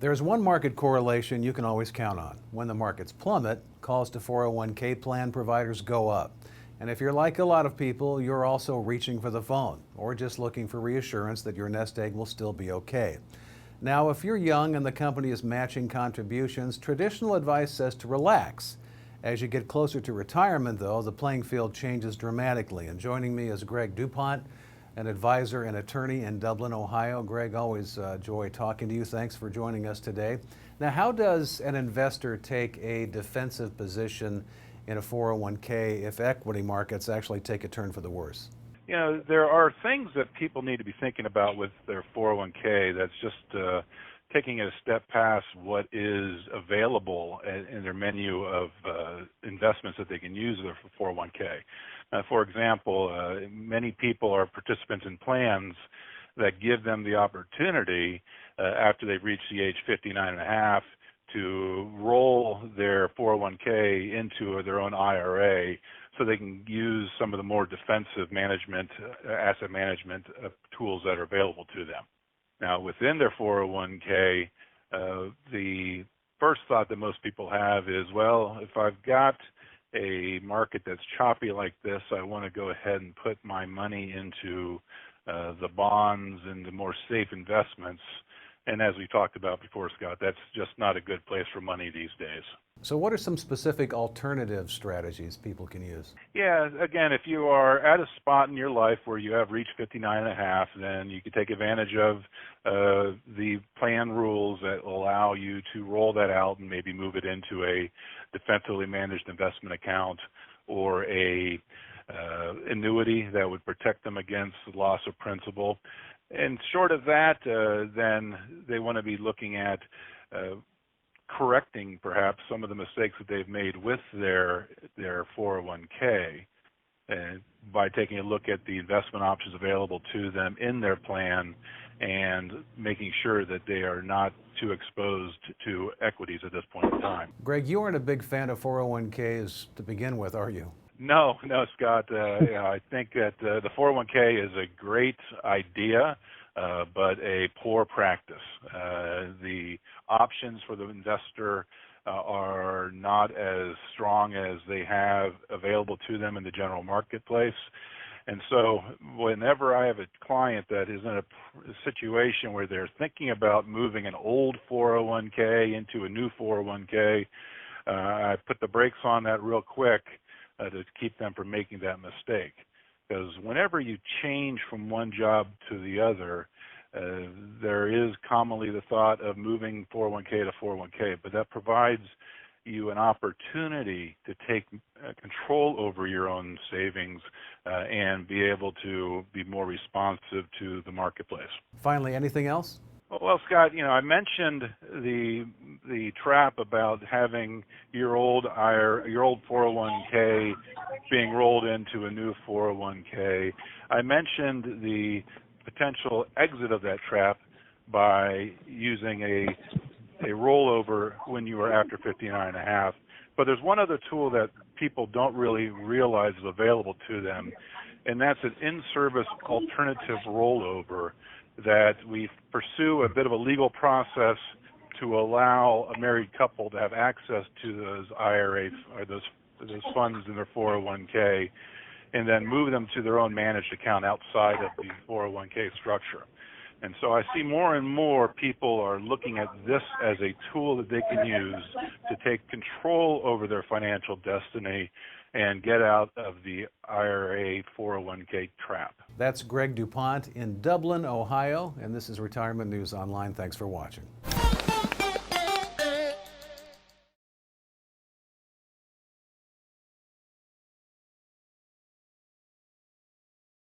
There's one market correlation you can always count on. When the markets plummet, calls to 401k plan providers go up. And if you're like a lot of people, you're also reaching for the phone or just looking for reassurance that your nest egg will still be okay. Now, if you're young and the company is matching contributions, traditional advice says to relax. As you get closer to retirement, though, the playing field changes dramatically. And joining me is Greg DuPont, an advisor and attorney in Dublin, Ohio. Greg, always joy talking to you. Thanks for joining us today. Now, how does an investor take a defensive position in a 401k if equity markets actually take a turn for the worse? You know, there are things that people need to be thinking about with their 401k that's just taking it a step past what is available in their menu of investments that they can use for 401k. For example, many people are participants in plans that give them the opportunity after they've reached the age 59 and a half to roll their 401k into their own IRA so they can use some of the more defensive management, asset management tools that are available to them. Now, within their 401k, the first thought that most people have is, well, if I've got a market that's choppy like this, I want to go ahead and put my money into the bonds and the more safe investments. And as we talked about before, Scott, that's just not a good place for money these days. So what are some specific alternative strategies people can use? Yeah, again, if you are at a spot in your life where you have reached 59 and a half, then you can take advantage of the plan rules that allow you to roll that out and maybe move it into a defensively managed investment account or a annuity that would protect them against loss of principal. And short of that, then they want to be looking at correcting perhaps some of the mistakes that they've made with their 401k by taking a look at the investment options available to them in their plan and making sure that they are not too exposed to equities at this point in time. Greg, you aren't a big fan of 401ks to begin with, are you? No, Scott. I think that the 401k is a great idea, but a poor practice. The options for the investor are not as strong as they have available to them in the general marketplace. And so whenever I have a client that is in a situation where they're thinking about moving an old 401k into a new 401k, I put the brakes on that real quick to keep them from making that mistake. Because whenever you change from one job to the other, there is commonly the thought of moving 401k to 401k, but that provides you an opportunity to take control over your own savings and be able to be more responsive to the marketplace. Finally, anything else? Well, Scott, I mentioned the trap about having your old 401k being rolled into a new 401k. I mentioned the potential exit of that trap by using a rollover when you are after 59 and a half. But there's one other tool that people don't really realize is available to them, and that's an in-service alternative rollover that we pursue a bit of a legal process to allow a married couple to have access to those IRAs or those funds in their 401k and then move them to their own managed account outside of the 401k structure. And so I see more and more people are looking at this as a tool that they can use to take control over their financial destiny and get out of the IRA 401k trap. That's Greg DuPont in Dublin, Ohio, and this is Retirement News Online. Thanks for watching.